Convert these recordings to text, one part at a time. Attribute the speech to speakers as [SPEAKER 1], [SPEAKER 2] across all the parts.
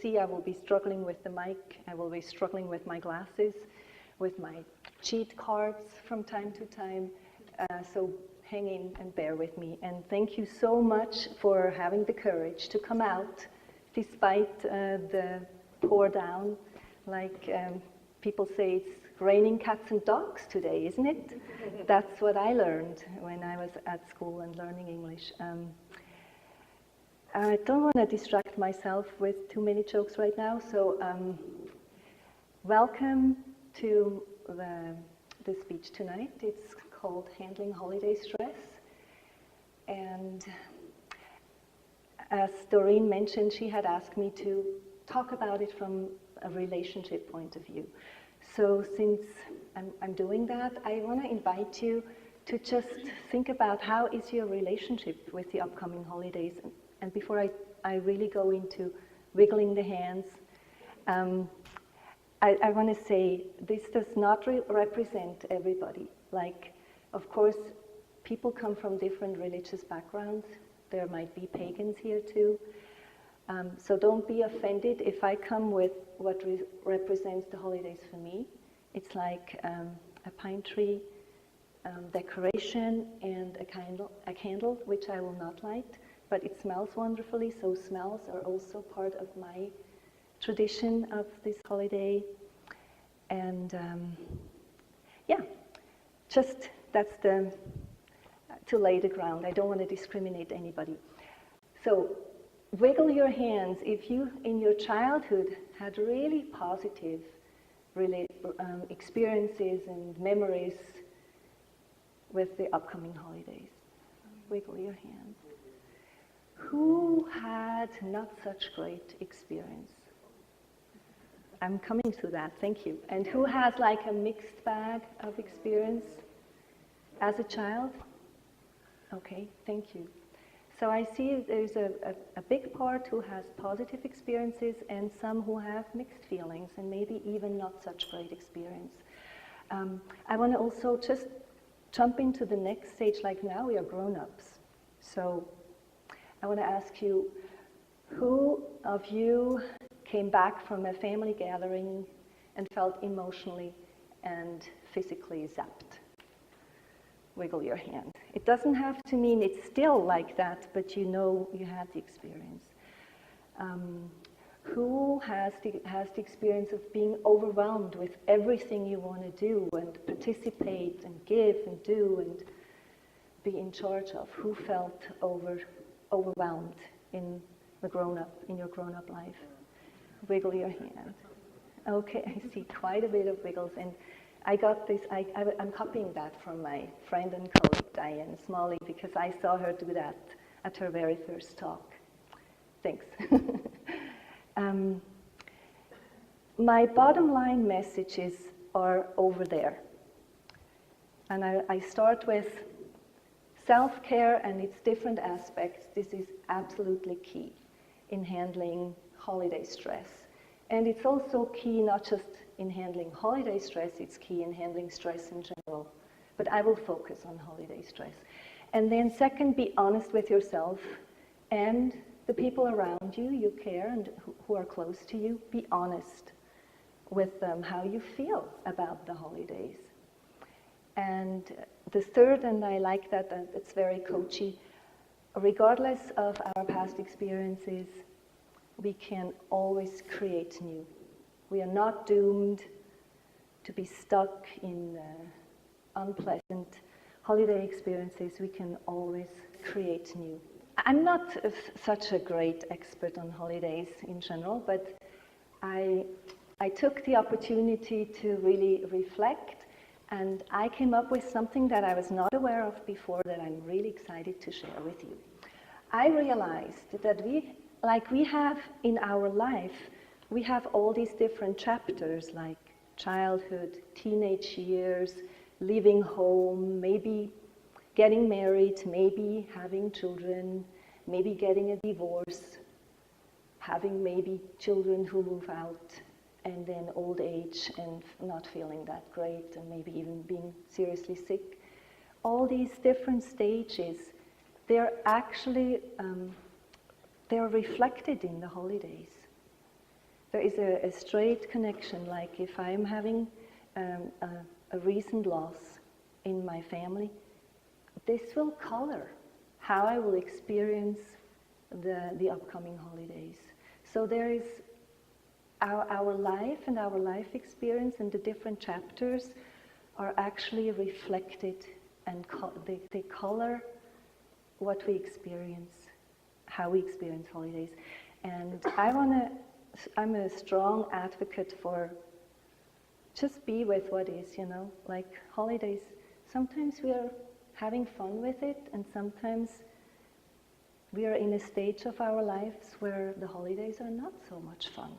[SPEAKER 1] see, I will be struggling with the mic. I will be struggling with my glasses, with my cheat cards from time to time. So hang in and bear with me. And thank you so much for having the courage to come out despite the pour down. Like people say, it's raining cats and dogs today, isn't it? That's what I learned when I was at school and learning English. I don't want to distract myself with too many jokes right now, so welcome to the speech tonight. It's called Handling Holiday Stress. And as Doreen mentioned, she had asked me to talk about it from a relationship point of view. So since I'm doing that, I want to invite you to just think about how is your relationship with the upcoming holidays. And before I really go into wiggling the hands, I want to say this does not represent everybody. Like, of course, people come from different religious backgrounds. There might be pagans here too. So don't be offended if I come with what represents the holidays for me. It's like a pine tree decoration and a candle, which I will not light. But it smells wonderfully, so smells are also part of my tradition of this holiday. And yeah, just that's to lay the ground. I don't want to discriminate anybody. So wiggle your hands if you, in your childhood, had really positive experiences and memories with the upcoming holidays. Wiggle your hands. Who had not such great experience? I'm coming to that, thank you. And who has like a mixed bag of experience as a child? Okay, thank you. So I see there's a big part who has positive experiences and some who have mixed feelings and maybe even not such great experience. I want to also just jump into the next stage, like now we are grown-ups. So I want to ask you, who of you came back from a family gathering and felt emotionally and physically zapped? Wiggle your hand. It doesn't have to mean it's still like that, but you know you had the experience. Who has the experience of being overwhelmed with everything you want to do and participate and give and do and be in charge of? Who felt overwhelmed in your grown-up life? Wiggle your hand. Okay, I see quite a bit of wiggles, and I got this, I'm copying that from my friend and colleague Diane Smalley because I saw her do that at her very first talk. Thanks. My bottom line messages are over there. And I start with self-care and its different aspects. This is absolutely key in handling holiday stress. And it's also key not just in handling holiday stress, it's key in handling stress in general. But I will focus on holiday stress. And then second, be honest with yourself and the people around you, you care, and who are close to you. Be honest with them how you feel about the holidays. And the third, and I like that, it's very coachy, regardless of our past experiences, we can always create new. We are not doomed to be stuck in unpleasant holiday experiences. We can always create new. I'm not such a great expert on holidays in general, but I took the opportunity to really reflect, and I came up with something that I was not aware of before that I'm really excited to share with you. I realized that we have in our life, we have all these different chapters like childhood, teenage years, leaving home, maybe getting married, maybe having children, maybe getting a divorce, having maybe children who move out, and then old age and not feeling that great, and maybe even being seriously sick. All these different stages, they're actually they're reflected in the holidays. there is a straight connection, like if I'm having a recent loss in my family, this will color how I will experience the upcoming holidays. So there is our life and our life experience, and the different chapters are actually reflected, and they color what we experience, how we experience holidays. And I'm a strong advocate for just be with what is, like holidays. Sometimes we are having fun with it, and sometimes we are in a stage of our lives where the holidays are not so much fun.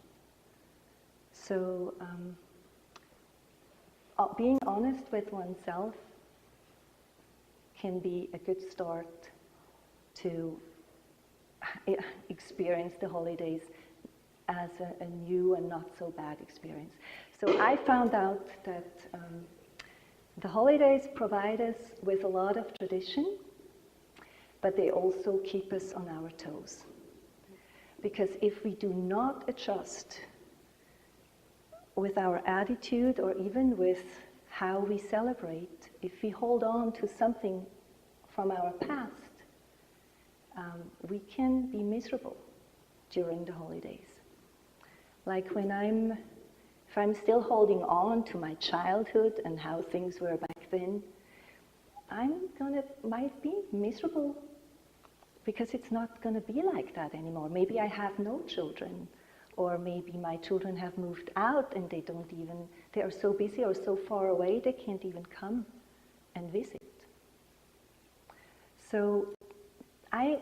[SPEAKER 1] So being honest with oneself can be a good start to experience the holidays as a new and not so bad experience. So I found out that the holidays provide us with a lot of tradition, but they also keep us on our toes. Because if we do not adjust with our attitude or even with how we celebrate, if we hold on to something from our past, we can be miserable during the holidays. Like if I'm still holding on to my childhood and how things were back then, might be miserable because it's not going to be like that anymore. Maybe I have no children, or maybe my children have moved out and they are so busy or so far away they can't even come and visit. So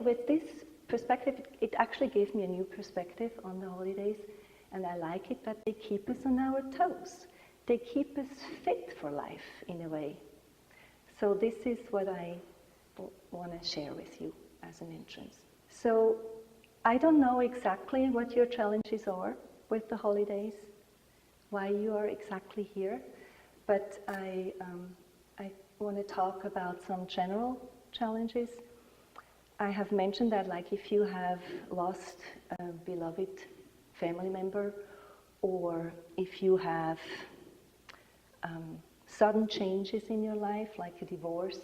[SPEAKER 1] with this perspective, it actually gave me a new perspective on the holidays, and I like it that they keep us on our toes. They keep us fit for life in a way. So this is what I want to share with you as an entrance. So I don't know exactly what your challenges are with the holidays, why you are exactly here, but I want to talk about some general challenges. I have mentioned that, like, if you have lost a beloved family member, or if you have sudden changes in your life, like a divorce,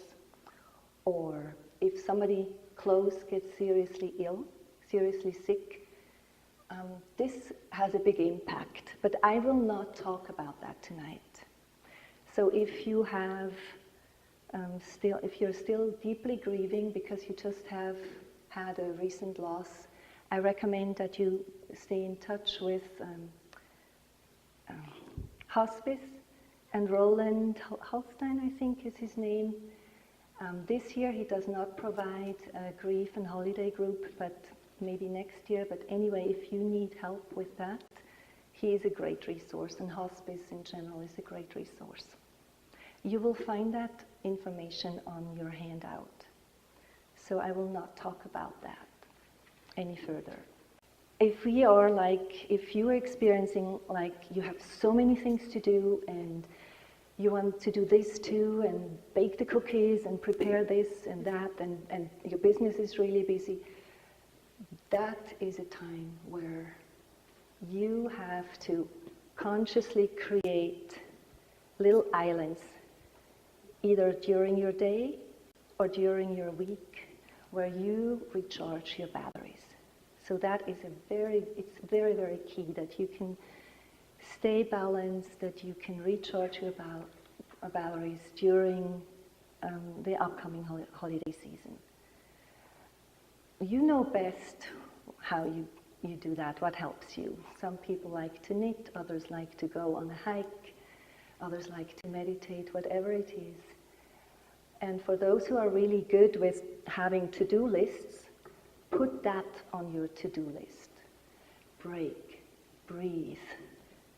[SPEAKER 1] or if somebody close gets seriously ill, seriously sick, this has a big impact. But I will not talk about that tonight. So if you have if you're still deeply grieving because you just have had a recent loss, I recommend that you stay in touch with hospice, and Roland Holstein, I think is his name. This year he does not provide a grief and holiday group, but maybe next year. But anyway, if you need help with that, he is a great resource, and hospice in general is a great resource. You will find that information on your handout. So I will not talk about that any further. If you are experiencing like you have so many things to do and you want to do this too and bake the cookies and prepare this and that and your business is really busy, that is a time where you have to consciously create little islands, either during your day or during your week, where you recharge your batteries. So that is it's very, very key that you can stay balanced, that you can recharge your batteries during the upcoming holiday season. You know best how you do that, what helps you. Some people like to knit, others like to go on a hike, others like to meditate, whatever it is. And for those who are really good with having to-do lists, put that on your to-do list. Break, breathe,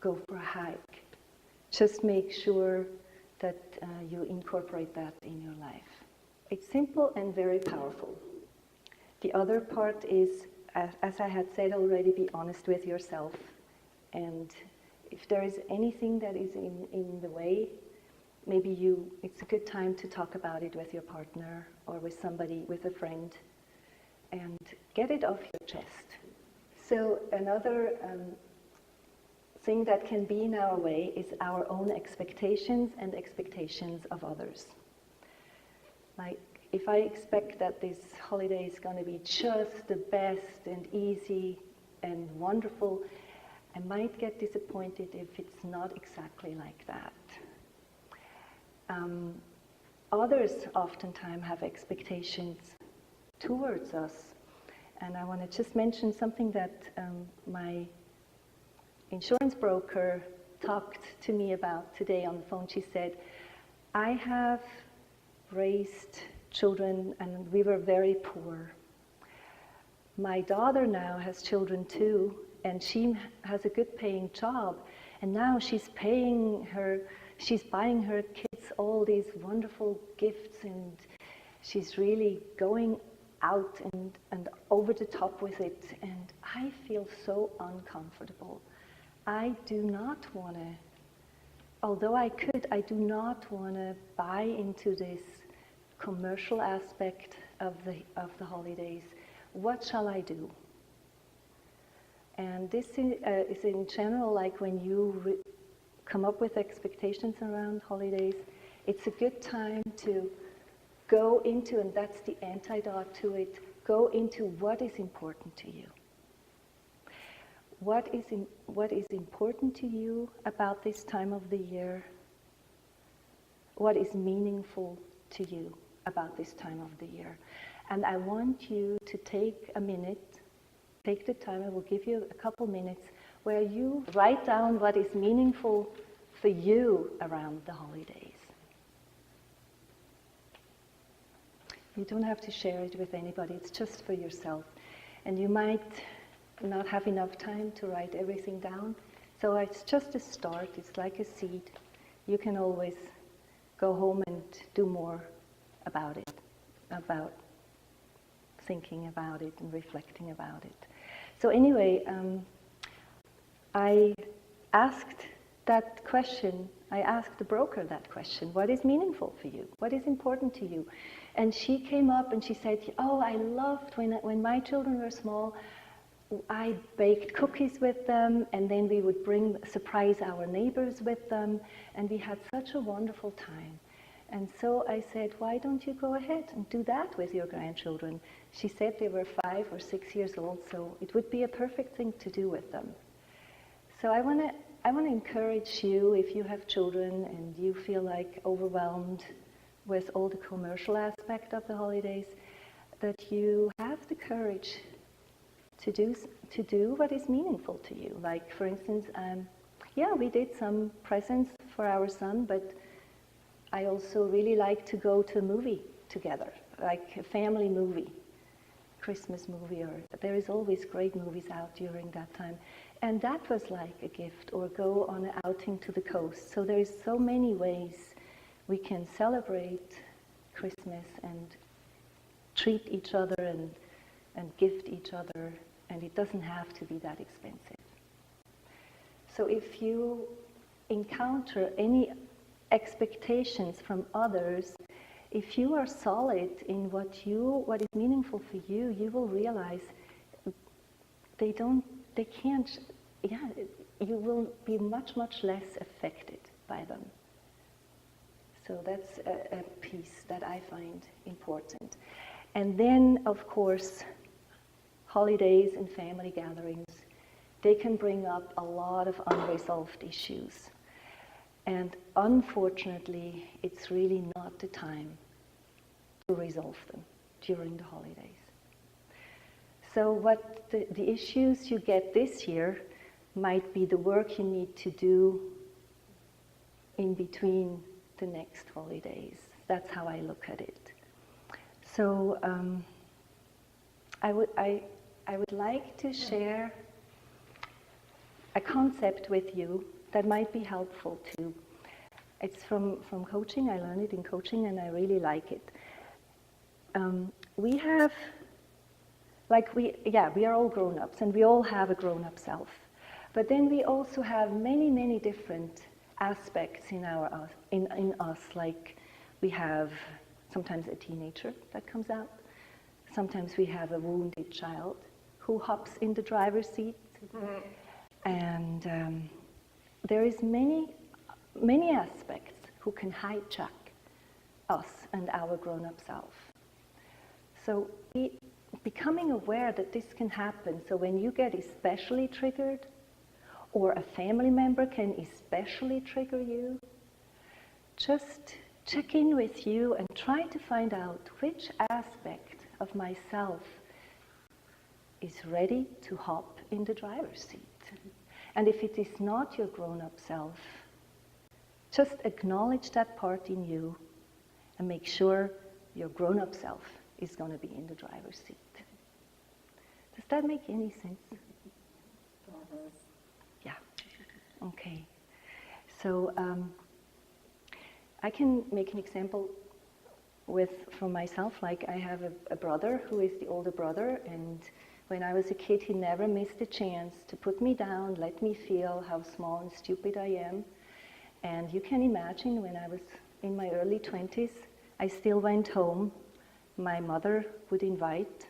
[SPEAKER 1] go for a hike. Just make sure that you incorporate that in your life. It's simple and very powerful. The other part is, as I had said already, be honest with yourself. And if there is anything that is in the way, maybe it's a good time to talk about it with your partner or with somebody, with a friend, and get it off your chest. So another thing that can be in our way is our own expectations and expectations of others. Like, if I expect that this holiday is going to be just the best and easy and wonderful, I might get disappointed if it's not exactly like that. Others oftentimes have expectations towards us. And I want to just mention something that my insurance broker talked to me about today on the phone. She said, I have raised children and we were very poor. My daughter now has children too, and she has a good paying job, and now she's buying her kids all these wonderful gifts, and she's really going out and over the top with it, and I feel so uncomfortable. I do not want to, although I could, I do not want to buy into this commercial aspect of the holidays. What shall I do? And this is in general, like when you come up with expectations around holidays, it's a good time to go into, and that's the antidote to it, go into what is important to you. What is important to you about this time of the year? What is meaningful to you about this time of the year? And I want you to take a minute, take the time, I will give you a couple minutes, where you write down what is meaningful for you around the holidays. You don't have to share it with anybody, it's just for yourself. And you might not have enough time to write everything down, so it's just a start, it's like a seed. You can always go home and do more about it, about thinking about it and reflecting about it. So anyway, I asked that question, I asked the broker that question, what is meaningful for you? What is important to you? And she came up and she said, oh, I loved when my children were small, I baked cookies with them, and then we would surprise our neighbors with them, and we had such a wonderful time. And so I said, why don't you go ahead and do that with your grandchildren? She said they were 5 or 6 years old, so it would be a perfect thing to do with them. So I want to encourage you, if you have children and you feel like overwhelmed with all the commercial aspect of the holidays, that you have the courage to do what is meaningful to you. Like, for instance, we did some presents for our son, but I also really like to go to a movie together, like a family movie, Christmas movie, or there is always great movies out during that time. And that was like a gift, or go on an outing to the coast. So there is so many ways we can celebrate Christmas and treat each other and gift each other, and it doesn't have to be that expensive. So if you encounter any expectations from others, if you are solid in what is meaningful for you, you will realize you will be much, much less affected by them. So that's a piece that I find important. And then, of course, holidays and family gatherings, they can bring up a lot of unresolved issues. And unfortunately, it's really not the time to resolve them during the holidays. So what the issues you get this year might be the work you need to do in between the next holidays. That's how I look at it. So I would like to share a concept with you that might be helpful too. It's from coaching. I learned it in coaching and I really like it. We are all grown-ups and we all have a grown-up self. But then we also have many, many different aspects in us, like we have sometimes a teenager that comes out. Sometimes we have a wounded child who hops in the driver's seat. And there is many aspects who can hijack us and our grown-up self. So becoming aware that this can happen, so when you get especially triggered, or a family member can especially trigger you, just check in with you and try to find out which aspect of myself is ready to hop in the driver's seat. And if it is not your grown-up self, just acknowledge that part in you and make sure your grown-up self is going to be in the driver's seat. Does that make any sense? Yeah. Okay. So I can make an example from myself. Like, I have a brother who is the older brother, and when I was a kid, he never missed a chance to put me down, let me feel how small and stupid I am. And you can imagine, when I was in my early 20s, I still went home. My mother would invite.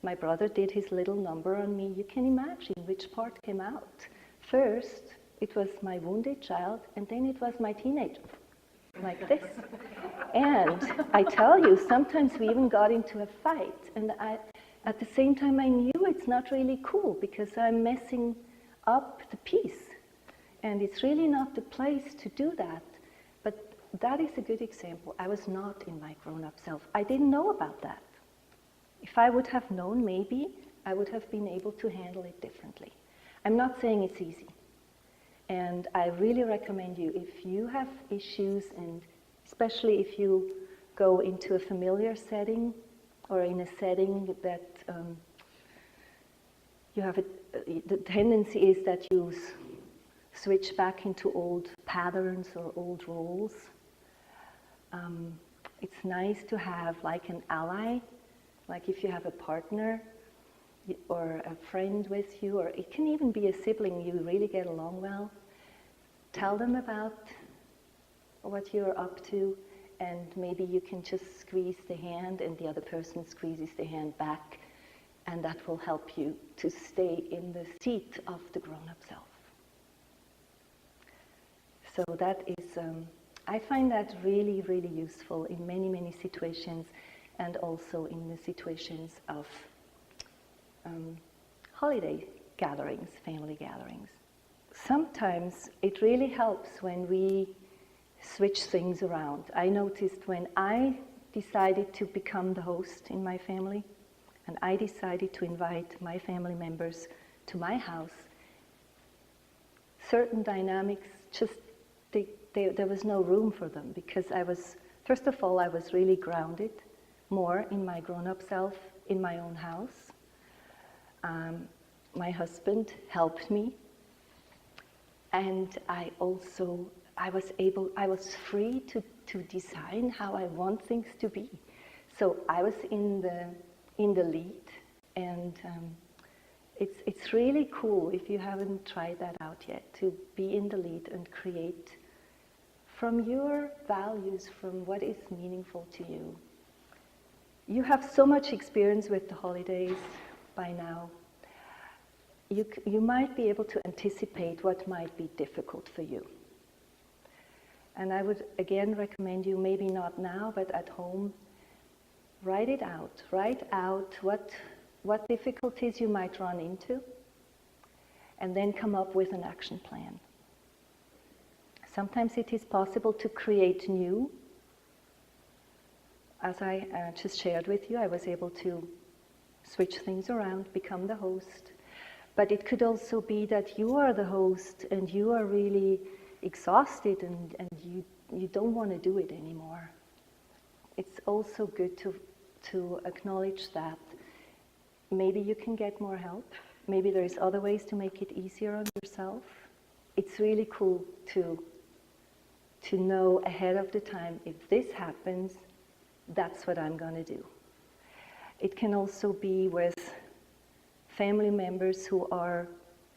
[SPEAKER 1] My brother did his little number on me. You can imagine which part came out. First, it was my wounded child, and then it was my teenager, like this. And I tell you, sometimes we even got into a fight. And at the same time, I knew it's not really cool, because I'm messing up the peace. And it's really not the place to do that. But that is a good example. I was not in my grown-up self. I didn't know about that. If I would have known, maybe I would have been able to handle it differently. I'm not saying it's easy. And I really recommend you, if you have issues, and especially if you go into a familiar setting, or in a setting that you have the tendency is that you switch back into old patterns or old roles. It's nice to have like an ally, like if you have a partner or a friend with you, or it can even be a sibling you really get along well. Tell them about what you're up to, and maybe you can just squeeze the hand and the other person squeezes the hand back, and that will help you to stay in the seat of the grown-up self. So that is, I find that really, really useful in many, many situations, and also in the situations of holiday gatherings, family gatherings. Sometimes it really helps when we switch things around. I noticed when I decided to become the host in my family, and I decided to invite my family members to my house, certain dynamics just, there was no room for them, because first of all, I was really grounded more in my grown-up self in my own house. My husband helped me, and I was free to design how I want things to be. So I was in the lead, and it's really cool, if you haven't tried that out yet, to be in the lead and create from your values, from what is meaningful to you. You have so much experience with the holidays by now. You might be able to anticipate what might be difficult for you. And I would again recommend you, maybe not now, but at home, write it out. Write out what difficulties you might run into, and then come up with an action plan. Sometimes it is possible to create new. As I just shared with you, I was able to switch things around, become the host. But it could also be that you are the host and you are really exhausted, and you don't want to do it anymore. It's also good to acknowledge that maybe you can get more help. Maybe there's other ways to make it easier on yourself. It's really cool to know ahead of the time, if this happens, that's what I'm going to do. It can also be with family members who are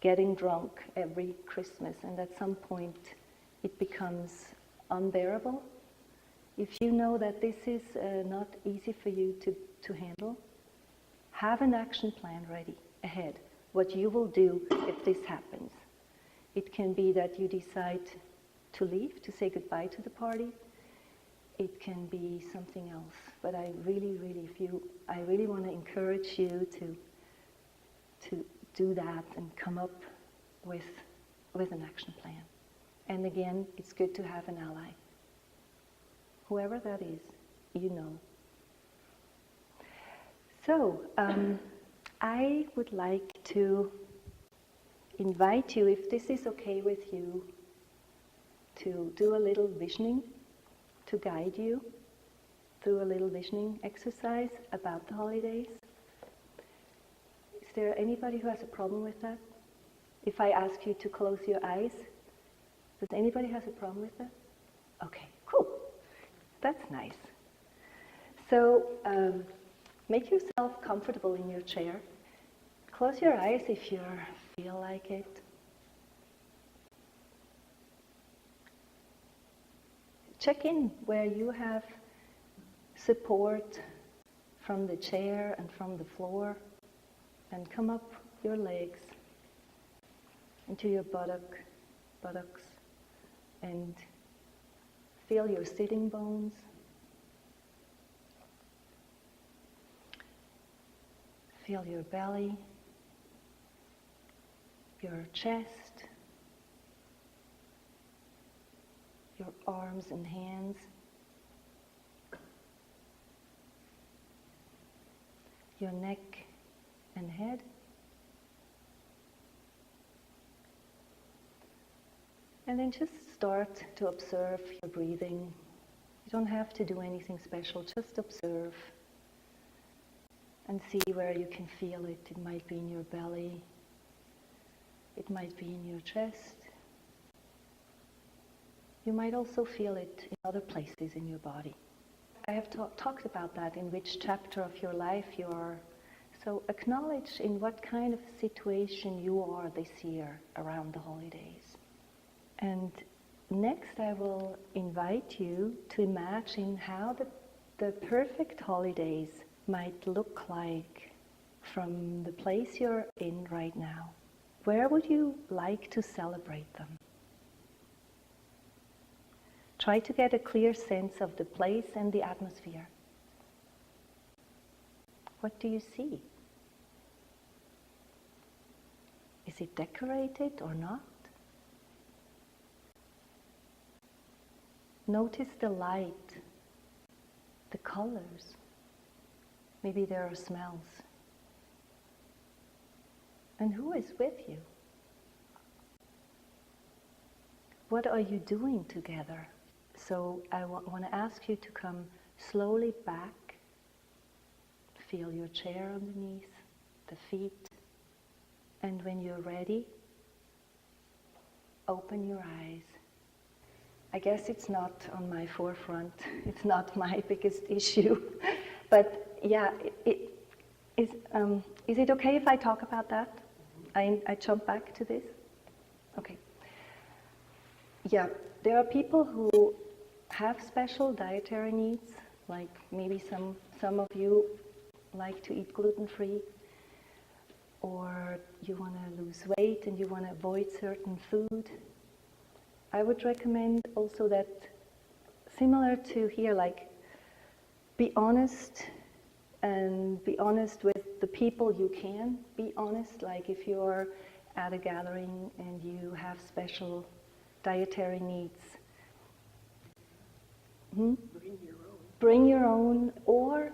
[SPEAKER 1] getting drunk every Christmas, and at some point it becomes unbearable. If you know that this is not easy for you to handle, have an action plan ready ahead, what you will do if this happens. It can be that you decide to leave, to say goodbye to the party. It can be something else. But I really want to encourage you to do that and come up with an action plan. And again, it's good to have an ally. Whoever that is, you know. So, I would like to invite you, if this is okay with you, to do a little visioning, to guide you through a little visioning exercise about the holidays. Is there anybody who has a problem with that? If I ask you to close your eyes, does anybody have a problem with that? Okay, cool. That's nice. So, make yourself comfortable in your chair. Close your eyes if you feel like it. Check in where you have support from the chair and from the floor, and come up your legs into your buttocks, and feel your sitting bones. Feel your belly, your chest, your arms and hands, your neck and head, and then just start to observe your breathing. You don't have to do anything special, just observe and see where you can feel it. It might be in your belly, it might be in your chest. You might also feel it in other places in your body. I have talked about that, in which chapter of your life you are. So acknowledge in what kind of situation you are this year around the holidays. And next I will invite you to imagine how the perfect holidays might look like from the place you're in right now. Where would you like to celebrate them? Try to get a clear sense of the place and the atmosphere. What do you see? Is it decorated or not? Notice the light, the colors. Maybe there are smells. And who is with you? What are you doing together? So I want to ask you to come slowly back. Feel your chair underneath, the feet. And when you're ready, open your eyes. I guess it's not on my forefront. It's not my biggest issue. But yeah, is it okay if I talk about that? I jump back to this? Okay. Yeah, there are people who have special dietary needs, like maybe some of you like to eat gluten-free, or you want to lose weight and you want to avoid certain food. I would recommend also that, similar to here, like be honest, and be honest with the people you can be honest. Like if you're at a gathering and you have special dietary needs, bring your own, or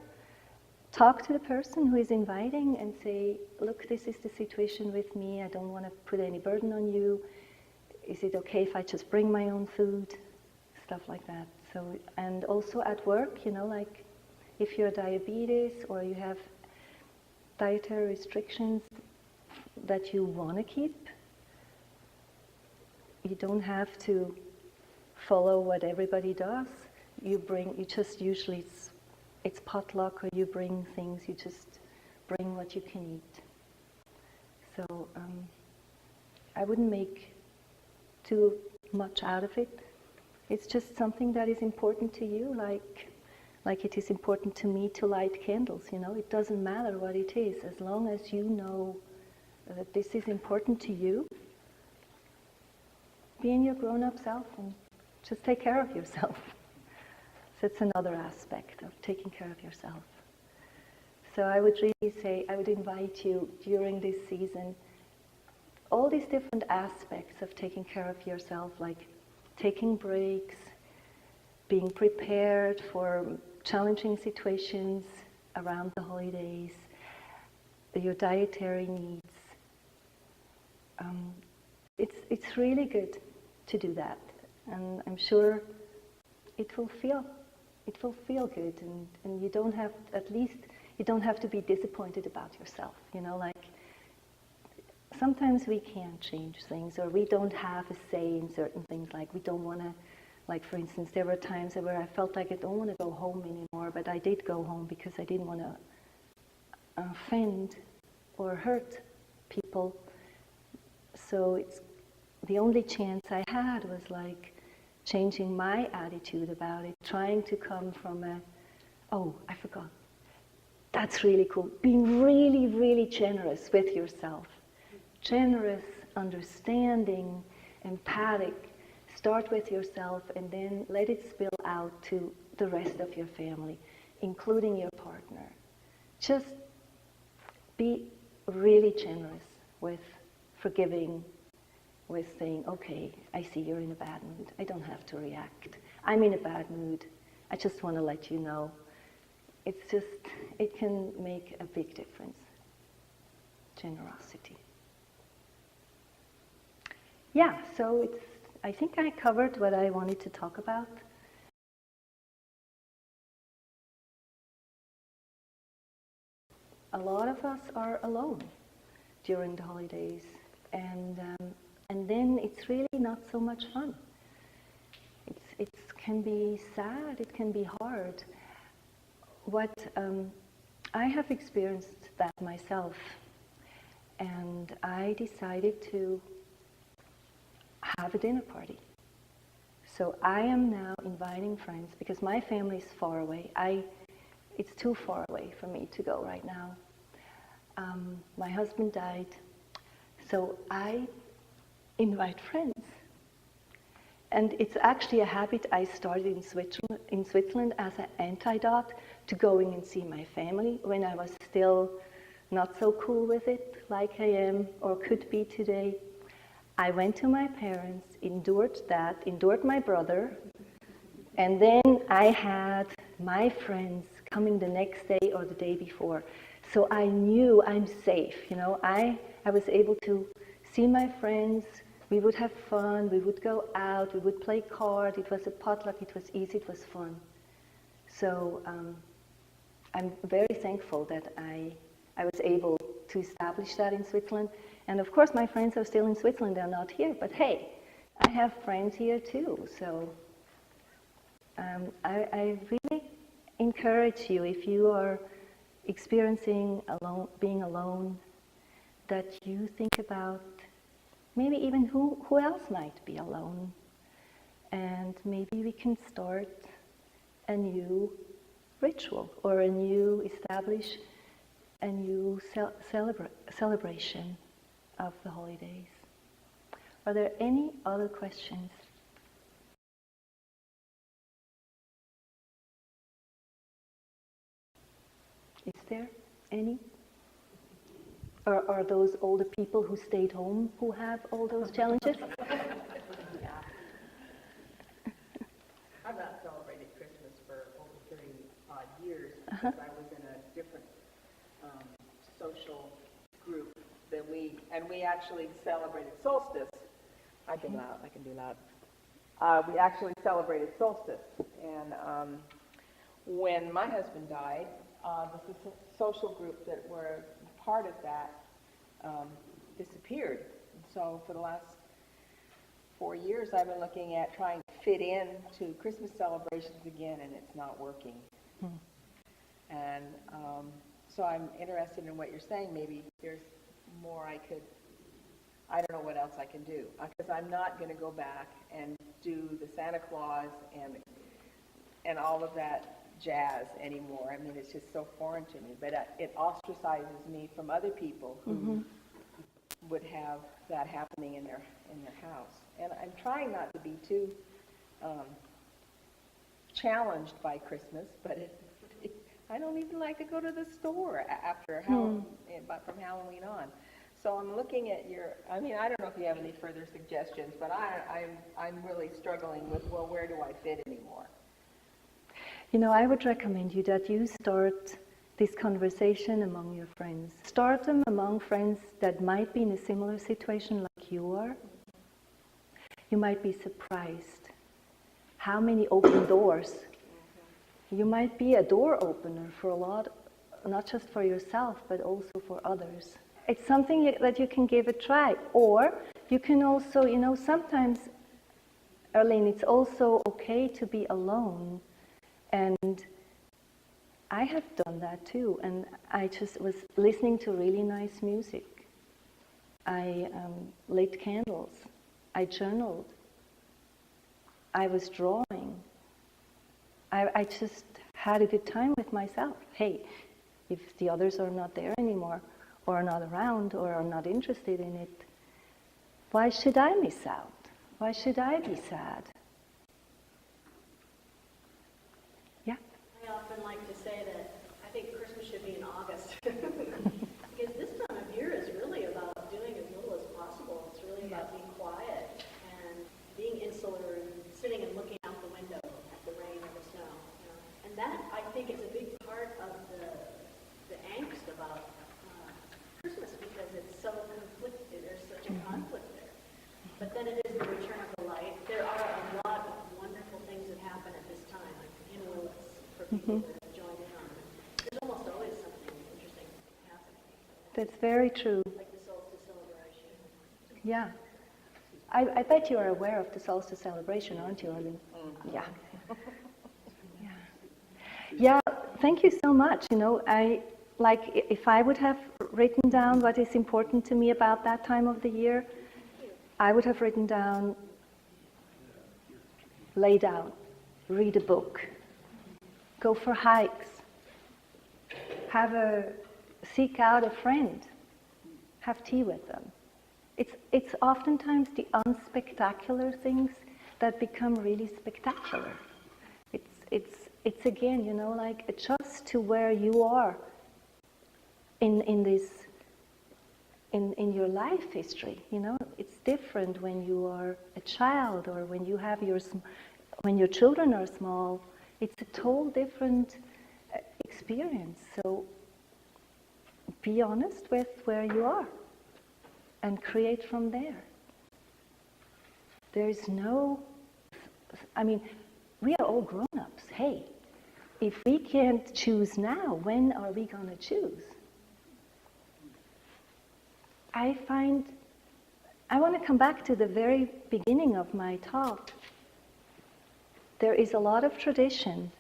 [SPEAKER 1] talk to the person who is inviting and say, look, this is the situation with me, I don't want to put any burden on you. Is it okay if I just bring my own food? Stuff like that. So, and also at work, you know, like if you're diabetes or you have dietary restrictions that you want to keep, you don't have to follow what everybody does. You just usually it's potluck, or you bring things, you just bring what you can eat. So I wouldn't make too much out of it. It's just something that is important to you, like it is important to me to light candles, you know. It doesn't matter what it is, as long as you know that this is important to you. being your grown-up self and just take care of yourself. So it's another aspect of taking care of yourself. So I would really say, I would invite you during this season, all these different aspects of taking care of yourself, like taking breaks, being prepared for challenging situations around the holidays, your dietary needs. It's really good to do that, and I'm sure it will feel good, and you don't have, at least you don't have to be disappointed about yourself, you know, like sometimes we can't change things, or we don't have a say in certain things, like we don't want to, like for instance, there were times where I felt like I don't want to go home anymore, but I did go home because I didn't want to offend or hurt people. So it's the only chance I had was like changing my attitude about it, trying to come from a, oh, I forgot, that's really cool, being really, really generous with yourself. Generous, understanding, empathic. Start with yourself and then let it spill out to the rest of your family, including your partner. Just be really generous with forgiving, with saying, okay, I see you're in a bad mood. I don't have to react. I'm in a bad mood. I just want to let you know. It's just, it can make a big difference. Generosity. Yeah, so it's, I think I covered what I wanted to talk about. A lot of us are alone during the holidays, and then it's really not so much fun. It can be sad, it can be hard. What I have experienced that myself, and I decided to have a dinner party. So I am now inviting friends, because my family is far away. It's too far away for me to go right now. My husband died, so I invite friends. And it's actually a habit I started in Switzerland as an antidote to going and see my family when I was still not so cool with it like I am or could be today. I went to my parents, endured my brother, and then I had my friends coming the next day or the day before. So I knew I'm safe, you know. I was able to see my friends, we would have fun, we would go out, we would play cards, it was a potluck, it was easy, it was fun. So I'm very thankful that I was able to establish that in Switzerland. And of course my friends are still in Switzerland, they're not here, but hey, I have friends here too. So I really encourage you, if you are experiencing being alone, that you think about maybe even who else might be alone. And maybe we can start a new ritual or establish a new celebration of the holidays. Are there any other questions? Is there any? Or are those older people who stayed home who have all those challenges?
[SPEAKER 2] Yeah. I've not celebrated Christmas for over 30-odd years because I was in a different social group than we actually celebrated solstice. I can do loud. We actually celebrated solstice, and when my husband died, the social group that were part of that disappeared. And so for the last 4 years, I've been looking at trying to fit in to Christmas celebrations again, and it's not working. And so I'm interested in what you're saying. Maybe there's more I don't know what else I can do, because I'm not going to go back and do the Santa Claus and all of that jazz anymore. I mean, it's just so foreign to me, but it ostracizes me from other people who would have that happening in their house. And I'm trying not to be too challenged by Christmas, but I don't even like to go to the store after from Halloween on. So I'm looking at I don't know if you have any further suggestions, but I'm really struggling with, well, where do I fit anymore?
[SPEAKER 1] I would recommend you that you start this conversation among your friends. Start them among friends that might be in a similar situation like you are. You might be surprised how many open doors. You might be a door opener for a lot, not just for yourself, but also for others. It's something that you can give a try. Or you can also, sometimes, Arlene, it's also okay to be alone. And I have done that too. And I just was listening to really nice music. I lit candles. I journaled. I was drawing. I just had a good time with myself. Hey, if the others are not there anymore, or are not around, or are not interested in it, why should I miss out? Why should I be sad? Yeah?
[SPEAKER 3] I often like to say that I think Christmas should be in August. Because this time of year is really about doing as little as possible. It's really about being quiet and being insular and sitting and looking out the window at the rain or the snow. And that, I think, is a big part of the angst about Christmas, because it's so conflicted. There's such a conflict there. But then it is the return of the light. There are a lot of wonderful things that happen at this time, like in Willits, for people that join in on it. There's almost always something interesting happening.
[SPEAKER 1] That's very true.
[SPEAKER 3] Like the solstice celebration.
[SPEAKER 1] Yeah. I bet you are aware of the solstice celebration, aren't you, Arlene? Yeah. Yeah, thank you so much. If I would have written down what is important to me about that time of the year, I would have written down, lay down, read a book, go for hikes, seek out a friend, have tea with them. It's oftentimes the unspectacular things that become really spectacular. It's again, adjust to where you are in your life history. It's different when you are a child, or when you have when your children are small. It's a total different experience. So be honest with where you are and create from there. There's we are all grown-ups. Hey, if we can't choose now, when are we going to choose? I want to come back to the very beginning of my talk. There is a lot of tradition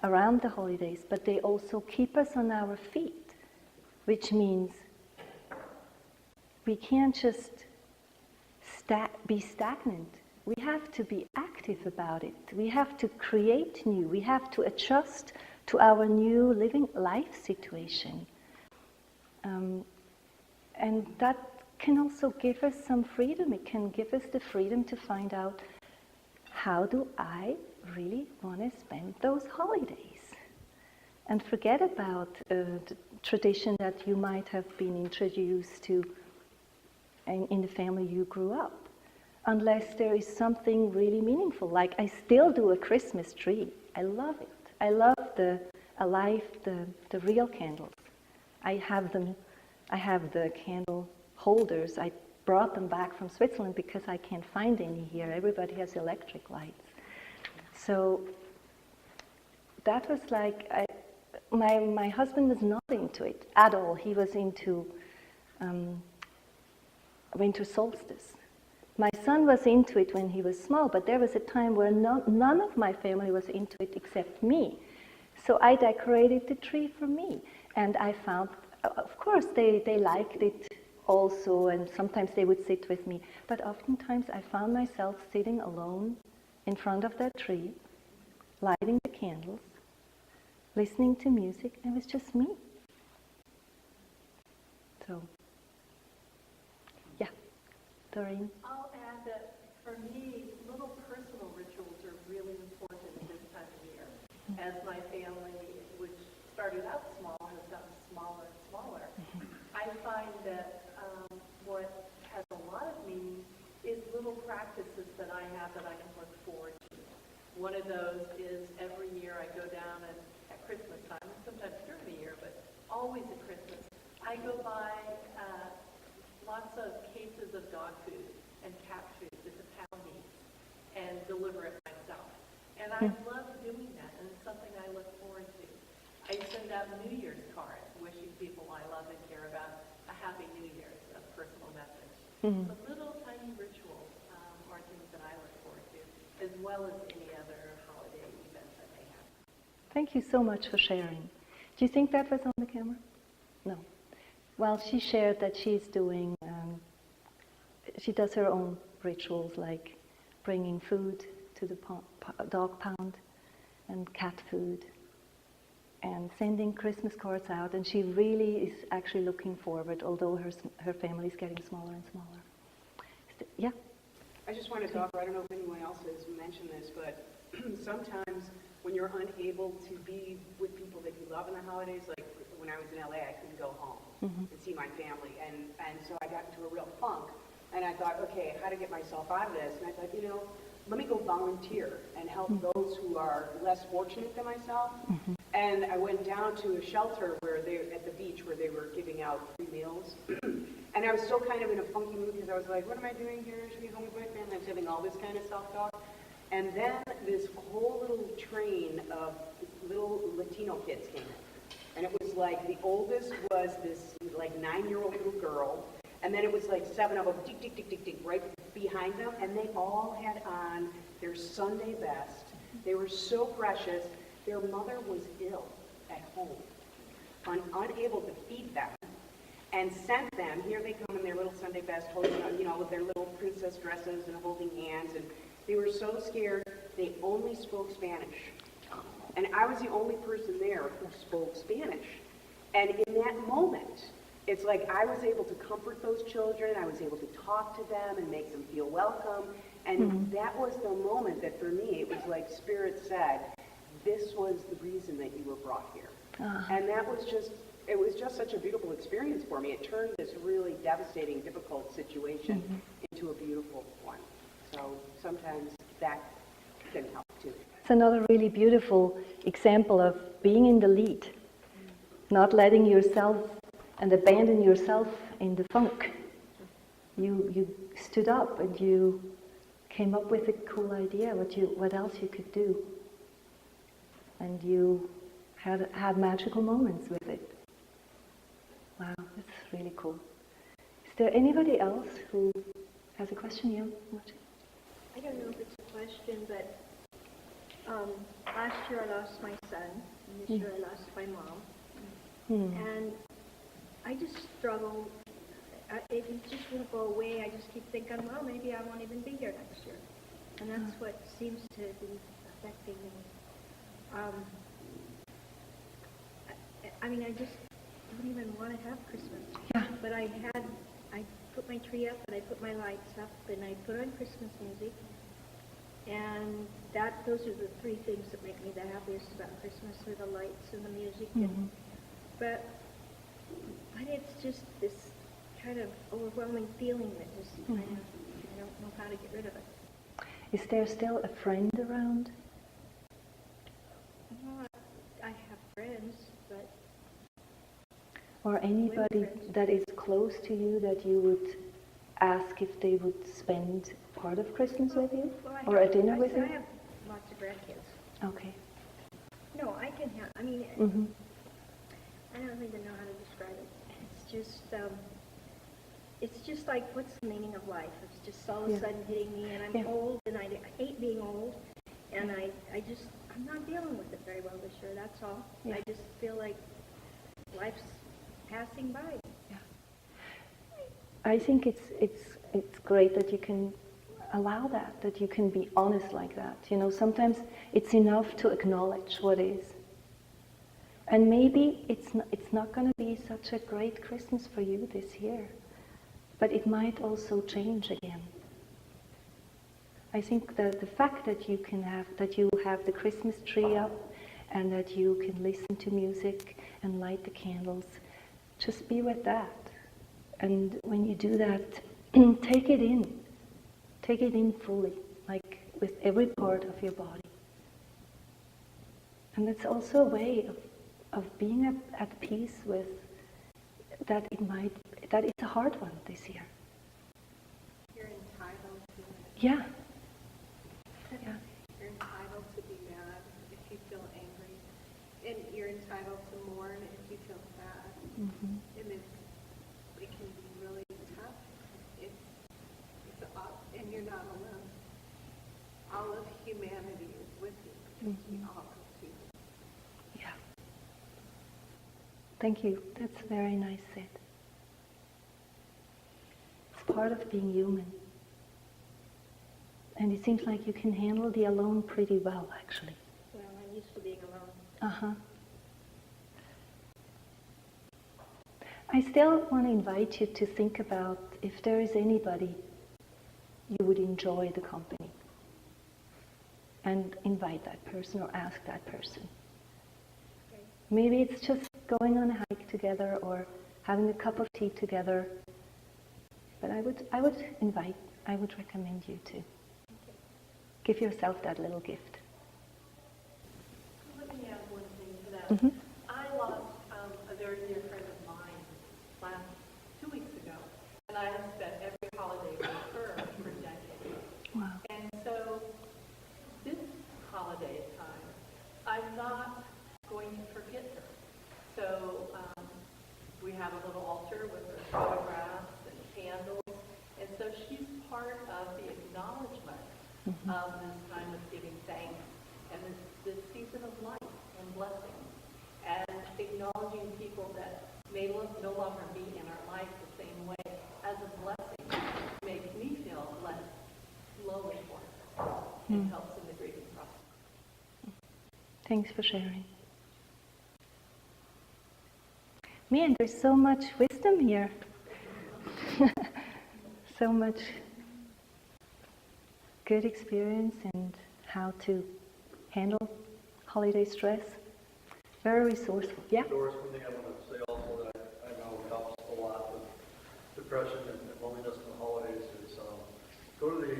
[SPEAKER 1] around the holidays, but they also keep us on our feet, which means we can't just be stagnant. We have to be active about it. We have to create new. We have to adjust to our new living life situation. And that can also give us some freedom. It can give us the freedom to find out, how do I really want to spend those holidays? And forget about the tradition that you might have been introduced to in the family you grew up. Unless there is something really meaningful. Like, I still do a Christmas tree. I love it. I love the real candles. I have the candle holders. I brought them back from Switzerland because I can't find any here. Everybody has electric lights. So that was like, my husband was not into it at all. He was into winter solstice. My son was into it when he was small, but there was a time where none of my family was into it except me. So I decorated the tree for me. And I found, of course, they liked it also, and sometimes they would sit with me. But oftentimes I found myself sitting alone in front of that tree, lighting the candles, listening to music, and it was just me. So, Doreen?
[SPEAKER 4] I'll add that for me, little personal rituals are really important this time of year. As my family, which started out small, has gotten smaller and smaller, I find that what has a lot of meaning is little practices that I have that I can look forward to. One of those is every year I go down and at Christmas time, sometimes during the year, but always at Christmas, I go buy lots of cases of dog food and cat food that the town needs and deliver it myself. And I love doing that, and it's something I look forward to. I send out New Year's cards wishing people I love and care about a Happy New Year's, a personal message. But little tiny rituals are things that I look forward to, as well as any other holiday events that may happen.
[SPEAKER 1] Thank you so much for sharing. Do you think that was on the camera? No. Well, she shared that she's doing, she does her own rituals, like bringing food to the dog pound and cat food and sending Christmas cards out, and she really is actually looking forward, although her family is getting smaller and smaller. Yeah?
[SPEAKER 5] I just wanted to offer, I don't know if anyone else has mentioned this, but sometimes when you're unable to be with people that you love in the holidays, like when I was in LA, I couldn't go home and see my family, and so I got into a real funk, and I thought, okay, how to get myself out of this, and I thought, let me go volunteer and help those who are less fortunate than myself. And I went down to a shelter at the beach where they were giving out free meals. And I was still kind of in a funky mood because I was like, what am I doing here? I should be home with my family. I was having all this kind of self-talk. And then this whole little train of little Latino kids came in. And it was like the oldest was this like 9-year-old little girl. And then it was like 7 of them, tick, tick, tick, tick, tick, right behind them. And they all had on their Sunday best. They were so precious. Their mother was ill at home, unable to feed them, and sent them, here they come in their little Sunday best, holding, with their little princess dresses and holding hands. And they were so scared, they only spoke Spanish. And I was the only person there who spoke Spanish. And in that moment, it's like I was able to comfort those children, I was able to talk to them and make them feel welcome, and that was the moment that for me, it was like Spirit said, this was the reason that you were brought here. And that was it was just such a beautiful experience for me. It turned this really devastating, difficult situation into a beautiful one. So sometimes that can help too.
[SPEAKER 1] It's another really beautiful example of being in the lead, not letting yourself and abandon yourself in the funk. You stood up and you came up with a cool idea, what else you could do. And you had magical moments with it. Wow, that's really cool. Is there anybody else who has a question? Yeah, Martin?
[SPEAKER 6] I don't know if it's a question, but last year I lost my son, and this year I lost my mom. And I just struggle. It just won't go away. I just keep thinking, well, maybe I won't even be here next year. And that's what seems to be affecting me. I just don't even want to have Christmas.
[SPEAKER 1] Yeah.
[SPEAKER 6] But I put my tree up and I put my lights up and I put on Christmas music. And those are the 3 things that make me the happiest about Christmas, are the lights and the music. But it's just this kind of overwhelming feeling that just kind of, I don't know how to get rid of it.
[SPEAKER 1] Is there still a friend around?
[SPEAKER 6] Well, I have friends, but...
[SPEAKER 1] Or anybody that is close to you that you would ask if they would spend part of Christmas with you? Or a dinner with you?
[SPEAKER 6] I have lots of grandkids.
[SPEAKER 1] Okay.
[SPEAKER 6] No, I can have, I don't even know how to describe it. It's just like, what's the meaning of life? It's just all of a sudden hitting me, and I'm old, and I hate being old, and I'm not dealing with it very well this year, that's all.
[SPEAKER 1] Yeah.
[SPEAKER 6] I just feel like life's passing by.
[SPEAKER 1] Yeah. I think it's great that you can allow that you can be honest like that. Sometimes it's enough to acknowledge what is. And maybe it's not going to be such a great Christmas for you this year. but it might also change again. I think that the fact that you have the Christmas tree up and that you can listen to music and light the candles, just be with that. And when you do that, take it in fully, like with every part of your body. And it's also a way of being at peace with that it's a hard one this year.
[SPEAKER 4] You're entitled to it.
[SPEAKER 1] Yeah. Yeah.
[SPEAKER 4] You're entitled to be mad if you feel angry. And you're entitled to mourn if you feel sad.
[SPEAKER 1] Mm-hmm.
[SPEAKER 4] And it can be really tough. And you're not alone. All of humanity is with you because we all go through it.
[SPEAKER 1] Yeah. Thank you. That's very nice said. It's part of being human. And it seems like you can handle the alone pretty well, actually.
[SPEAKER 6] Well, I'm used to being alone.
[SPEAKER 1] Uh-huh. I still want to invite you to think about if there is anybody you would enjoy the company. And invite that person or ask that person.
[SPEAKER 6] Okay.
[SPEAKER 1] Maybe it's just going on a hike together or having a cup of tea together. But I would recommend you to give yourself that little gift.
[SPEAKER 4] Let me add one thing to that.
[SPEAKER 1] Mm-hmm.
[SPEAKER 4] I lost a very dear friend of mine 2 weeks ago, and I have spent every holiday with her for decades.
[SPEAKER 1] Wow.
[SPEAKER 4] And so this holiday time, I'm not going to forget her. So we have a little altar with her photographs and candles, and so she's part of the acknowledgement of this time of giving thanks and this season of life and blessings, and acknowledging people that may no longer be in our life the same way as a blessing makes me feel less lonely for her and helps in the grieving process.
[SPEAKER 1] Thanks for sharing. Man, there's so much wisdom here. So much good experience and how to handle holiday stress. Very resourceful. Yeah?
[SPEAKER 7] Doris, one thing I want to say also that I know helps a lot with depression and loneliness in the holidays is go to the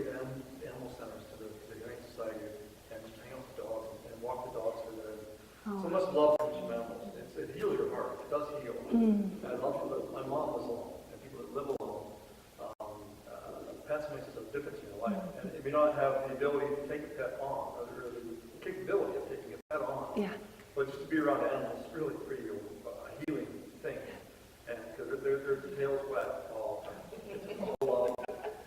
[SPEAKER 7] animal centers, to the Humane Society, and hang out with the dogs and walk the dogs through there. So much love for each animal. It heals your heart. It does heal. And I love that my mom was alone, and people that live alone. Pets makes a difference in your life. And if you don't have the ability to take a pet on, or the capability of taking a pet on,
[SPEAKER 1] Yeah.
[SPEAKER 7] but just to be around animals is really pretty healing thing. And because their tails wet all the time. It's all loving.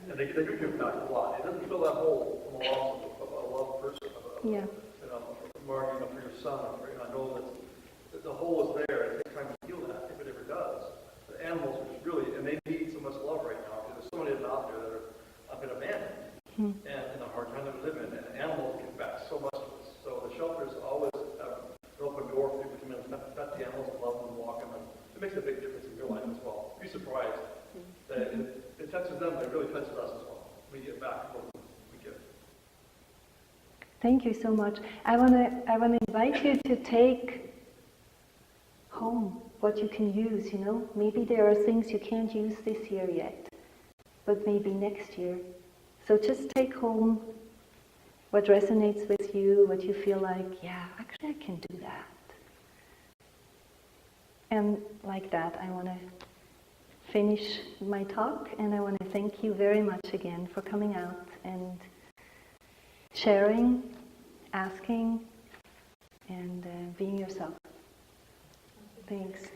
[SPEAKER 7] And they do give back a lot. It doesn't fill that hole from a loss of a loved person.
[SPEAKER 1] Yeah.
[SPEAKER 7] Mark, for your son, I know that the hole is there, and it takes time to heal that, if it ever does. The animals are just really, and they need so much love right now, because there's so many of them out there that have been abandoned, and in the hard time that we live in, and animals give back so much to us. So the shelters always have an open door for people to come in and pet the animals, love them, walk them, and it makes a big difference in your life as well. Be surprised that it touches them, but it really touches us as well. We get back what we give.
[SPEAKER 1] Thank you so much. I want to invite you to take home what you can use, Maybe there are things you can't use this year yet, but maybe next year. So just take home what resonates with you, what you feel like, yeah, actually I can do that. And like that, I want to finish my talk, and I want to thank you very much again for coming out and sharing, asking, and being yourself. Thanks.